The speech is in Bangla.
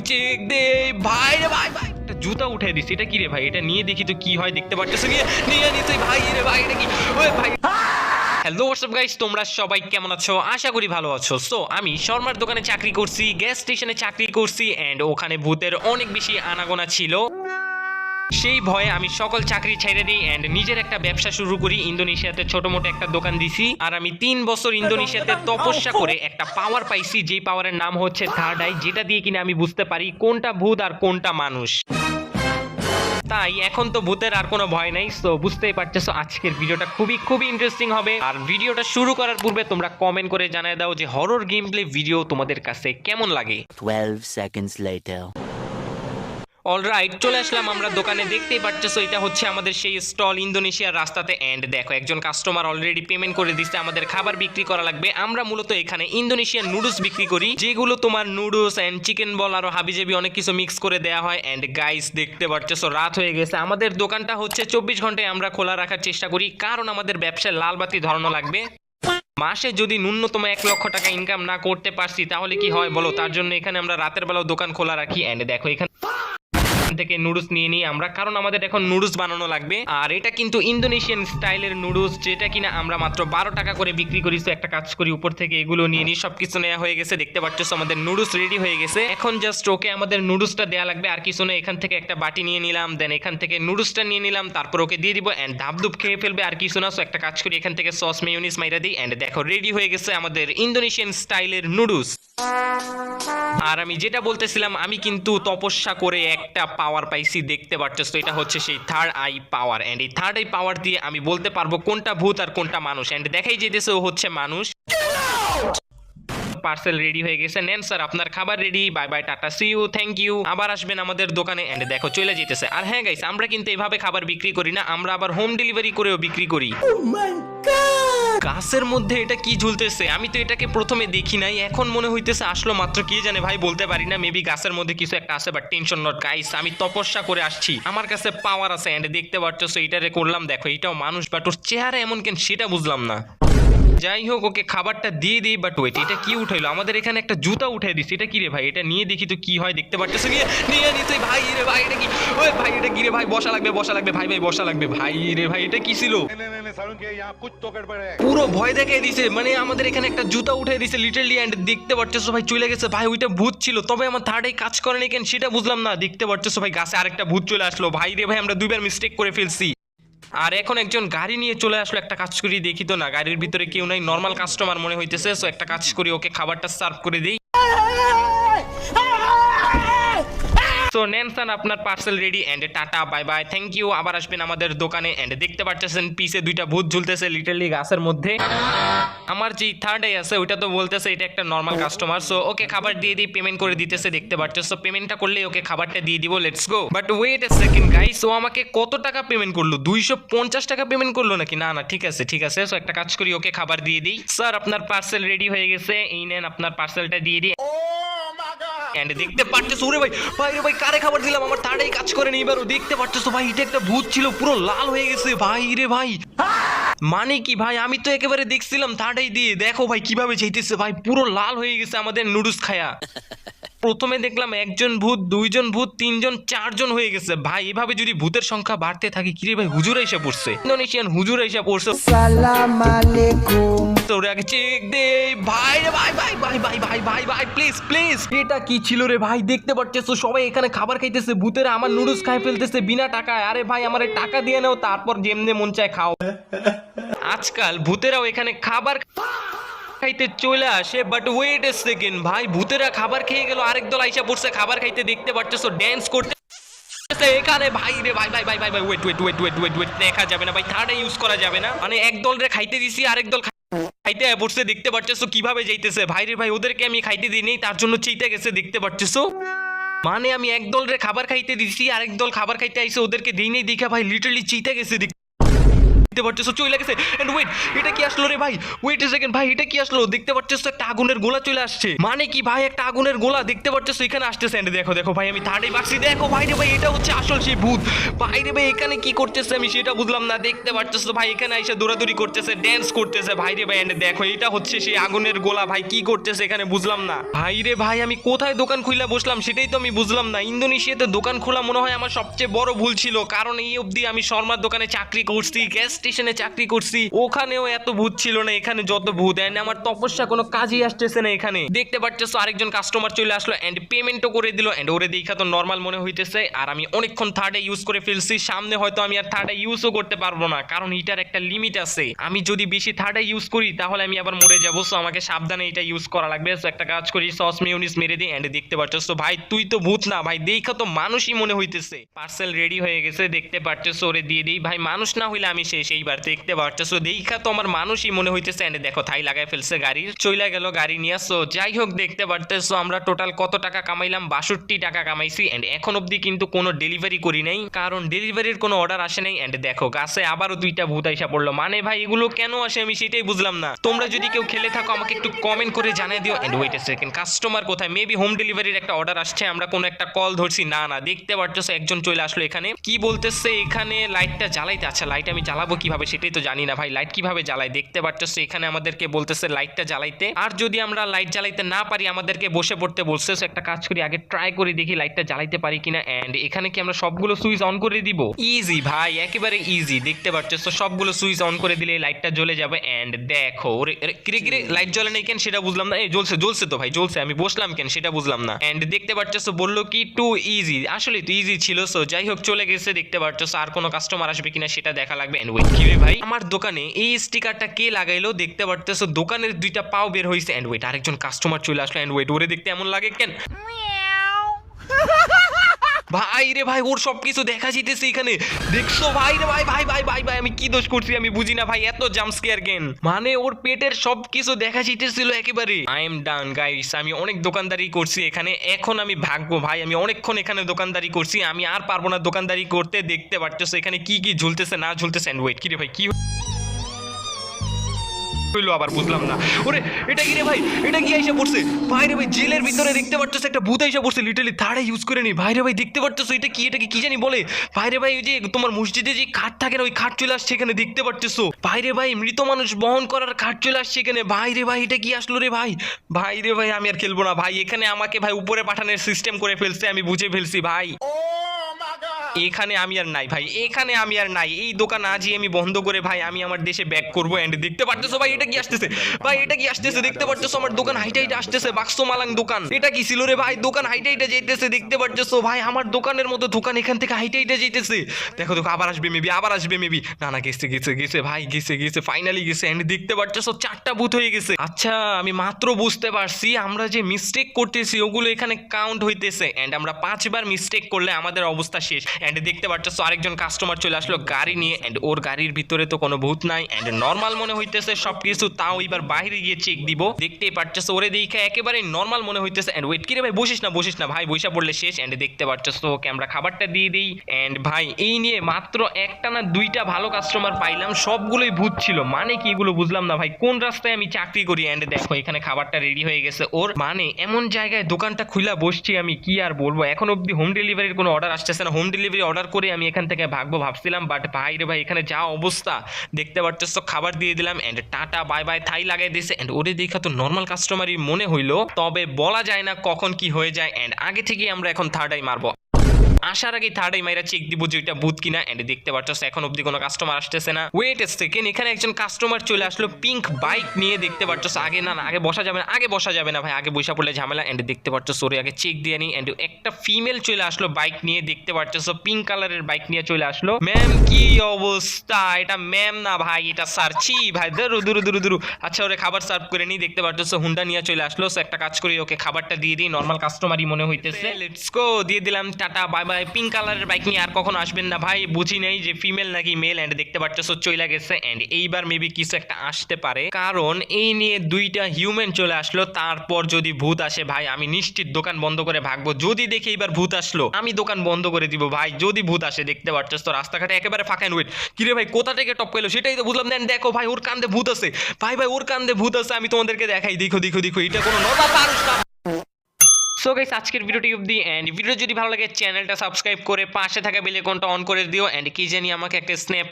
চেক দে ভাই রে ভাই ভাই একটা জুতা উঠে দিছি। এটা কি রে ভাই? এটা নিয়ে দেখি তো কি হয়। দেখতে পাচ্ছিস কি? নিয়ে নিছি ভাই রে ভাই। এটা কি? ওই ভাই হ্যালো হোয়াটসঅ্যাপ গাইস, তোমরা সবাই কেমন আছো? আশা করি ভালো আছো। সো আমি শর্মার দোকানে চাকরি করছি, গ্যাস স্টেশনে চাকরি করছি, এন্ড ওখানে ভূতের অনেক বেশি আনাগোনা ছিল। সেই ভয়ে আমি সকল চাকরি ছেড়ে দিই এন্ড নিজের একটা ব্যবসা শুরু করি। ইন্দোনেশিয়াতে ছোট মোটো একটা দোকান দিছি। আর আমি 3 বছর ইন্দোনেশিয়াতে তপস্যা করে একটা পাওয়ার পাইছি, যেই পাওয়ারের নাম হচ্ছে থার্ড আই, যেটা দিয়ে কিনা আমি বুঝতে পারি কোনটা ভূত আর কোনটা মানুষ। তাই এখন তো ভূতের আর কোনো ভয় নাই। সো বুঝতেই পারতেছো আজকের ভিডিওটা খুবই ইন্টারেস্টিং হবে। আর ভিডিওটা শুরু করার পূর্বে তোমরা কমেন্ট করে জানিয়ে দাও যে হরর গেম প্লে ভিডিও তোমাদের কাছে কেমন লাগে। 12 seconds later. অলরাইট, চলে আসলাম আমরা দোকানে। দেখতেই পাচ্ছেছো এটা হচ্ছে আমাদের সেই স্টল ইন্দোনেশিয়ার রাস্তাতে। এন্ড দেখো একজন কাস্টমার অলরেডি পেমেন্ট করে দিচ্ছে। আমাদের খাবার বিক্রি করা লাগবে। আমরা মূলত এখানে ইন্দোনেশিয়ান নুডলস বিক্রি করি, যেগুলো তোমার নুডলস এন্ড চিকেন বল আরো হাবিজাবি অনেক কিছু মিক্স করে দেওয়া হয়। এন্ড গাইস দেখতে পাচ্ছেছো রাত হয়ে গেছে। আমাদের দোকানটা হচ্ছে 24 ঘন্টায় আমরা খোলা রাখার চেষ্টা করি, কারণ আমাদের ব্যবসায় লাল বাতি ধরানো লাগবে। মাসে যদি ন্যূনতম 1 লক্ষ টাকা ইনকাম না করতে পারছি তাহলে কি হয় বলো? তার জন্য এখানে আমরা রাতের বেলাও দোকান খোলা রাখি। এন্ড দেখো এখানে থেকে নুডলস নিয়ে নিই আমরা, কারণ আমাদের এখন নুডলস বানানো লাগবে। আর এটা কিন্তু ইন্দোনেশিয়ান স্টাইলের নুডলস, যেটা কিনা আমরা মাত্র 12 টাকা করে বিক্রি করি। তো একটা কাজ করি, উপর থেকে এগুলো নিয়ে নিই। সবকিছু নেওয়া হয়ে গেছে, দেখতে পাচ্ছ আমাদের নুডলস রেডি হয়ে গেছে। এখন জাস্ট ওকে আমাদের নুডলসটা দেওয়া লাগবে, আর কিছু না। এখান থেকে একটা বাটি নিয়ে নিলাম, দেন এখান থেকে নুডলসটা নিয়ে নিলাম, তারপর ওকে দিয়ে দিব এন্ড ধাপধুপ খেয়ে ফেলবে, আর কিছু না। সো একটা কাজ করি, এখান থেকে সস মেয়োনিজ মাইরা দিই। এন্ড দেখো রেডি হয়ে গেছে আমাদের ইন্দোনেশিয়ান স্টাইলের নুডলস। আর আমি যেটা বলতেছিলাম, আমি কিন্তু তপস্যা করে একটা পাওয়ার পাইছি, দেখতে পাচ্ছ। এটা হচ্ছে সেই থার্ড আই পাওয়ার। এন্ড এই থার্ড আই পাওয়ার দিয়ে আমি বলতে পারবো কোনটা ভূত আর কোনটা মানুষ। এন্ড দেখাই যেতেছে ও হচ্ছে মানুষ। পার্সেল রেডি হয়ে গেছে, নেন স্যার আপনার খাবার ready. Bye bye, tata, see you, thank you. আবার আসবেন আমাদের দোকানে। এন্ড দেখো চলে যেতেছে। আর হ্যাঁ গাইস, আমরা কিন্তু এভাবে খাবার বিক্রি করি না, আমরা আবার হোম ডেলিভারি করেও বিক্রি করি। গাছের মধ্যে এটা কি ঝুলতেছে? আমি তো এটাকে প্রথমে দেখি নাই, এখন মনে হইতেছে আসলো মাত্র। কি জানে ভাই, বলতে পারি না। মেবি গাছের মধ্যে কিছু একটা আছে, বাট টেনশন নট গাইস, আমি তপস্যা করে আসছি, আমার কাছে পাওয়ার আছে। এন্ড দেখতে পাচ্ছ এইটারে করলাম। দেখো এটাও মানুষ, বাট ওর চেহারা এমন কেন সেটা বুঝলাম না। যাই হোক, ওকে খাবারটা দিয়ে দিই। বাট ওয়েট, এটা কি উঠাইলো? আমাদের এখানে একটা জুতা উঠে দিচ্ছে। এটা কি রে ভাই? এটা নিয়ে দেখি তো কি হয়। দেখতে পাচ্ছ নিয়ে নিতে ভাই রে ভাই। এটা কি? ওই ভাই এটা কি রে ভাই? বসা লাগবে ভাই ভাই, বসা লাগবে ভাই রে ভাই। এটা কি ছিল? পুরো ভয় দেখিয়ে দিছে। মানে আমাদের এখানে একটা জুতা উঠে দিছে লিটারলি। এন্ড দেখতে পাচ্ছ ভাই চলে গেছে। ভাই ওইটা ভূত ছিল, তবে আমার থার্ডে কাজ করে নাই কেন সেটা বুঝলাম না। দেখতে পাচ্ছ ভাই গাছে আরেকটা ভূত চলে আসলো। ভাই রে ভাই, আমরা দুইবার মিস্টেক করে ফেলছি। আর এখন একজন গাড়ি নিয়ে চলে আসলো। একটা কাজ করি, দেখি তো না গাড়ির ভিতরে কেউ নাই, নর্মাল কাস্টমার মনে হইতেছে। সো একটা কাজ করি, ওকে খাবারটা সার্ভ করে দিই। সো নেন স্যার আপনার parcel ready. And tata, bye bye, thank you. আবার আসবেন আমাদের দোকানে। এন্ড দেখতে পাচ্ছেন পিছে দুইটা ভূত ঝুলতেছে লিটারলি গাছের মধ্যে। আমার যে থার্ড আই আছে ওইটা তো বলতেছে এটা একটা নর্মাল কাস্টমার। সো ওকে খাবার দিয়ে দিই, পেমেন্ট করে দিতেছে, দেখতে পাচ্ছ। সো পেমেন্টটা করলে ওকে খাবারটা দিয়ে দিব, let's go. But wait a second guys, ও আমাকে কত টাকা পেমেন্ট করলো? 250 টাকা পেমেন্ট করলো নাকি? না না, ঠিক আছে ঠিক আছে। সো একটা কাজ করি, ওকে খাবার দিয়ে দিই। স্যার আপনার পার্সেল রেডি হয়ে গেছে, এই নেন আপনার পার্সেলটা দিয়ে দিই। এন্ড দেখতে পাচ্ছ ওরে ভাই, ভাই রে ভাই, কারে খাবার দিলাম? আমার তাড়াই কাজ করে নি। এবারও দেখতে পাচ্ছ ভাই, এটা একটা ভূত ছিল, পুরো লাল হয়ে গেছে ভাই রে ভাই। মানে কি ভাই, আমি তো একেবারে দেখছিলাম থার্ডাই দিয়ে। দেখো ভাই কিভাবে চাইতেছে ভাই, পুরো লাল হয়ে গেছে আমাদের নুডলস খায়া। প্রথমে দেখলাম একজন ভূত, দুইজন ভূত, তিনজন, চারজন হয়ে গেছে ভাই। এভাবে যদি ভূতের সংখ্যা বাড়তে থাকে, কিরে ভাই হুজুর এসে পড়ছে, ইন্দোনেশিয়ান হুজুর এসে পড়ছে। সালাম আলাইকুম। তোরে আগে চেক দে ভাই রে ভাই ভাই ভাই ভাই ভাই ভাই ভাই প্লিজ প্লিজ। এটা কি ছিল রে ভাই? দেখতে পাচ্ছ সবাই এখানে খাবার খাইতেছে, ভূতেরা আমার নুডলস খাই ফেলতেছে বিনা টাকায়। আরে ভাই আমার টাকা দিয়ে নাও, তারপর যেমনে মন চায় খাও। আজকাল ভূতেরাও এখানে খাবার খাইতে চলে আসে। বাট ওয়েট এ সেকেন্ড ভাই, ভূতেরা খাবার খেয়ে গেল, আরেক দল আইসা পড়ছে খাবার খাইতে। দেখতে পাচ্ছ ড্যান্স করতে এখানে ভাই রে ভাই ভাই ভাই ভাই ভাই wait wait wait wait wait wait দেখা যাবে না ভাই, থার্ড ইউজ করা যাবে না। মানে এক দল রে খাইতে দিছি, আরেক দল খাইতে পড়ছে। দেখতে পাচ্ছ কিভাবে যাইতেছে ভাই রে ভাই। ওদেরকে আমি খাইতে দিই নেই, তার জন্য চেইতে গেছে। দেখতে পাচ্ছ মানে আমি এক দল রে খাবার খাইতে দিছি, আরেক দল খাবার খাইতে আইছে, ওদেরকে দিই নেই দেখা ভাই লিটারলি চেইতে গেছে। দেখতে পাচ্ছ চলে গেছে। এন্ড ওয়েট, এটা কি আসলো রে ভাই? ওয়েট এ সেকেন্ড ভাই, এটা কি আসলো? দেখতে পাচ্ছ একটা আগুনের গোলা চলে আসছে। মানে কি ভাই, একটা আগুনের গোলা দেখতে পাচ্ছ এখানে আসতেছে। এন্ড দেখো দেখো ভাই, আমি থার্ডে বাক্সি। দেখো ভাই রে ভাই, এটা হচ্ছে আসল সেই ভূত। ভাই রে ভাই, এখানে কি করতেছে আমি সেটা বুঝলাম না। দেখতে পাচ্ছ ভাই, এখানে এসে দৌড়াদৌড়ি করতেছে, ড্যান্স করতেছে ভাই রে ভাই। এন্ড দেখো, এটা হচ্ছে সেই আগুনের গোলা। ভাই কি করতেছে এখানে বুঝলাম না। ভাই রে ভাই, আমি কোথায় দোকান খুলে বসলাম সেটাই তো আমি বুঝলাম না। ইন্দোনেশিয়াতে দোকান খোলা মনে হয় আমার সবচেয়ে বড় ভুল ছিল, কারণ এই অবধি আমি শর্মার দোকানে চাকরি করছি, গ্যাস স্টেশনে চাকরি করছি, ওখানেও এত ভূত ছিল না, এখানে যত ভূত। এন্ড আমার তপস্যা কোনো কাজই আসতেছে না এখানে। দেখতে পাচ্ছ আরেকজন কাস্টমার চলে আসলো এন্ড পেমেন্টও করে দিল। এন্ড ওরে দেখা তো নর্মাল মনে হইতেছে, আর আমি অনেকক্ষণ থার্ডে ইউজ করে ফেলছি। সামনে হয়তো আমি আর থার্ডে ইউজও করতে পারবো না, কারণ এটার একটা লিমিট আছে। আমি যদি বেশি থার্ডে ইউজ করি তাহলে আমি আবার মরে যাবো। সো আমাকে সাবধানে এটা ইউজ করা লাগবে। সো একটা কাজ করি, সস মিউনিস মেরে দিই। এন্ড দেখতে পাচ্ছ ভাই, তুই তো ভূত না ভাই, দেখা তো মানুষই মনে হইতেছে। পার্সেল রেডি হয়ে গেছে, দেখতে পাচ্ছ ওরে দিয়ে দিই। ভাই মানুষ না হইলে আমি শেষ এইবার। দেখতে পাচ্ছ দেখা তো আমার মানুষই মনে হইতেছে। এন্ড দেখো থাই লাগাই ফেলছে গাড়ির, চইলা গেল গাড়ি নিয়ে। সো যাই হোক, দেখতে পারতেছো আমরা টোটাল কত টাকা কামাইলাম? 62 টাকা কামাইছি। এন্ড এখন অবধি কিন্তু কোনো ডেলিভারি করি নাই, কারণ ডেলিভারির কোনো অর্ডার আসে নাই। এন্ড দেখো গাছে আবারও 2টা ভূত আইসা পড়লো। মানে ভাই এগুলো কেন আসে আমি সেটাই বুঝলাম না। তোমরা যদি কেউ খেলে থাকো আমাকে একটু কমেন্ট করে জানিয়ে দিও। And wait a second, customer কোথায়? মেবি হোম ডেলিভারির একটা অর্ডার আসছে, আমরা কোনো একটা কল ধরছি। না না, দেখতে পারতেছো একজন চলে আসলো এখানে। কি বলতেছে এখানে? লাইটটা জ্বালাইতে। আচ্ছা, লাইট আমি জ্বালাবো কিভাবে সেটাই তো জানি না ভাই। লাইট কিভাবে জ্বালাই? দেখতে পারতেছো এখানে আমাদেরকে বলতেছে লাইটটা জ্বালাইতে। আর যদি আমরা লাইট জ্বালাইতে না পারি আমাদেরকে বসে পড়তে বলছে। So একটা কাজ করি, আগে ট্রাই করে দেখি লাইটটা জ্বালাইতে পারি কিনা। এন্ড এখানে কি আমরা সবগুলো সুইচ অন করে দিব? ইজি ভাই, একেবারে ইজি। দেখতে পারতেছো সবগুলো সুইচ অন করে দিলে লাইটটা জ্বলে যাবে। এন্ড দেখো কিরে কিরে, লাইট জ্বলে নাই কেন সেটা বুঝলাম না। এই জ্বলছে জ্বলছে তো ভাই, জ্বলছে। আমি বসলাম কেন সেটা বুঝলাম না। এন্ড দেখতে পারতেছো বললো কি টু ইজি, আসলে তো ইজি ছিল। সো যাই হোক চলে গেছে। দেখতে পারতেছো আর কোনো কাস্টমার আসবে কিনা সেটা দেখা লাগবে। এন্ড ওয়েট, কি রে ভাই, আমার দোকানে এই স্টিকারটা কে লাগাইলো? দেখতে পারতেছো দোকানের 2টা পাও বের হইছে। এন্ড ওয়েট, আরেকজন কাস্টমার চলে আসলো। এন্ড ওয়েট, ওরে দেখতে এমন লাগে কেন? ভাই রে ভাই, ওর সবকিছু দেখা যাইতেছে এখানে। দেখছো ভাই রে ভাই, ভাই ভাই ভাই ভাই, আমি কি দোষ করছি আমি বুঝি না ভাই। এত জাম্প স্কেয়ার কেন? মানে ওর পেটের সবকিছু দেখা যাইতেছিল একেবারে। আই এম ডান গাইস, আমি অনেক দোকানদারি করছি এখানে, এখন আমি ভাগবো ভাই। আমি অনেকক্ষণ এখানে দোকানদারি করছি, আমি আর পারবো না দোকানদারি করতে। দেখতে পারতেছো এখানে কি কি ঝুলতেছে না ঝুলতেছে। এন্ড ওয়েট, কি রে ভাই, কি হইলো আবার বুঝলাম না। ওরে এটা কি রে ভাই, এটা কি আইসা পড়ছে? ভাই রে ভাই, জেলের ভিতরে দেখতে পারতেছো একটা ভূত আইসা পড়ছে। লিটারালি থার্ডে ইউজ করে নি ভাই রে ভাই। দেখতে পারতেছো এটা কি? এটাকে কি জানি বলে ভাই রে ভাই। ওই যে তোমার মসজিদে যে খাট থাকে না, ওই খাট চলে আসছে এখানে। দেখতে পারতেছো ভাই রে ভাই, মৃত মানুষ বহন করার খাট চলে আসছে এখানে। ভাই রে ভাই, এটা কি আসলো রে ভাই? ভাই রে ভাই, আমি আর খেলবো না ভাই। এখানে আমাকে ভাই উপরে পাঠানোর সিস্টেম করে ফেলছে, আমি বুঝে ফেলছি ভাই। এখানে আমি আর নাই ভাই, এখানে আমি আর নাই। এই দোকান আজই আমি বন্ধ করে ভাই আমি আমার দেশে ব্যাক করবো। এন্ড দেখতে পারতেছো ভাই, এটা কি আসতেছে? ভাই এটা কি আসতেছে? দেখতে পারতেছো আমার দোকান হাইটা হাইটা আসতেছে। বাক্স মালাং দোকান, এটা কি ছিল রে ভাই? দোকান হাইটা হাইটা যাইতেছে। দেখতে পারতেছো ভাই, আমার দোকানের মতো দোকান এখান থেকে হাইটা হাইটা যাইতেছে। দেখো দেখো, আবার আসবে মেবি, আবার আসবে মেবি। না না, গেছে গেছে গেছে ভাই, গেছে গেছে, ফাইনালি গেছে। এন্ড দেখতে পারতেছো 4টা ভূত হয়ে গেছে। আচ্ছা, আমি মাত্র বুঝতে পারছি আমরা যে মিস্টেক করতেছি ওগুলো এখানে কাউন্ট হইতেছে। এন্ড আমরা 5বার মিস্টেক করলে আমাদের অবস্থা শেষ। এন্ড দেখতে পারতেছো আরেকজন কাস্টমার চলে আসলো গাড়ি নিয়ে। এন্ড ওর গাড়ির ভিতরে তো কোনো ভূত নাই, এন্ড নর্মাল মনে হইতেছে সবকিছু। তাও এবার বাইরে গিয়ে চেক দিব। দেখতেই পারতেছো ওরে দেখে একেবারে নর্মাল মনে হইতেছে। এন্ড ওয়েট, কি রে ভাই, বসিস না ভাই, বইসা পড়লে শেষ। এন্ড দেখতে পারতেছো ওকে আমরা খাবারটা দিয়ে দিই। এন্ড ভাই এই নিয়ে মাত্র একটা না 2টা ভালো কাস্টমার পাইলাম, সবগুলোই ভূত ছিল। মানে কি এগুলো বুঝলাম না ভাই, কোন রাস্তায় আমি চাকরি করি? এন্ড দেখো এখানে খাবারটা রেডি হয়ে গেছে ওর। মানে এমন জায়গায় দোকানটা খুলে বসছি আমি, কি আর বলবো। এখন অব্দি হোম ডেলিভারির কোনো অর্ডার আসতেছে না। হোম ডেলিভারি অর্ডার করে আমি এখান থেকে ভাগবো ভাবছিলাম, বাট ভাই রে ভাই এখানে যা অবস্থা দেখতে পারতেছো। খাবার দিয়ে দিলাম এন্ড টাটা বাই বাই থাই লাগাই দিয়েছে। এন্ড ওরে দেখা তো নর্মাল কাস্টমারই মনে হইলো, তবে বলা যায় না কখন কি হয়ে যায়। এন্ড আগে থেকেই আমরা এখন থার্ডাই মারবো। আসার আগেই থার্ডাই মাইরা চেক দিব যে ওইটা ভূত কিনা। এন্ড দেখতে পাচ্ছ এখন অব্দি কোনো কাস্টমার আসতেছে না। ওয়েট এ সেকেন্ড, এখানে একজন কাস্টমার চলে আসলো পিঙ্ক বাইক নিয়ে। দেখতে পাচ্ছ আগে না না, আগে বসা যাবে না, আগে বসা যাবে না ভাই, আগে বসা পড়লে ঝামেলা। এন্ড দেখতে পাচ্ছ সরি আগে চেক দিয়ে নি। এন্ড একটা ফিমেল চলে আসলো বাইক নিয়ে। দেখতে পাচ্ছ পিঙ্ক কালারের বাইক নিয়ে চলে আসলো। ম্যাম কি অবস্থা? এটা ম্যাম না ভাই, এটা স্যার। ছি ভাই, দূর দূর দূর দূর। আচ্ছা ওরে খাবার সার্ভ করে নি। দেখতে পাচ্ছ হুন্ডা নিয়ে চলে আসলো। সো একটা কাজ করি, ওকে খাবারটা দিয়ে দিই। নর্মাল কাস্টমারই মনে হইতেছে। লেটস গো, দিয়ে দিলাম টাটা বাই বাই। পিঙ্ক কালারের বাইক নিয়ে আর কখনো আসবেন না ভাই, বুঝি নাই যে ফিমেল নাকি মেল। এন্ড দেখতে পাচ্ছ চইলা গেছে। এন্ড এইবার মেবি কিছু একটা আসতে পারে, কারণ এই নিয়ে দুইটা হিউম্যান চলে আসলো। তারপর যদি ভূত আসে ভাই আমি নিশ্চিত দোকান বন্ধ করে ভাগবো। যদি দেখি এইবার ভূত আসলো আমি দোকান বন্ধ করে দিব ভাই, যদি ভূত আসে। দেখতে পাচ্ছ তো রাস্তাঘাটে একেবারে ফাঁকা। ওয়েট, কিরে ভাই কোথা থেকে টপ পেলো সেটাই তো বুঝলাম। দেন দেখো ভাই ওর কান্দে ভূত আছে, ভাই ওর কান্দে ভূত আছে। আমি তোমাদেরকে দেখাই, দেখো দেখো দেখো, এটা কোনো নর্মাল মানুষ না। সো গাইস আজকের ভিডিওটি অবধি। এন্ড ভিডিও যদি ভালো লাগে চ্যানেলটা সাবস্ক্রাইব করে পাশে থাকা বেল আইকনটা অন করে দিও। এন্ড কি জানি আমাকে একটা স্ন্যাপ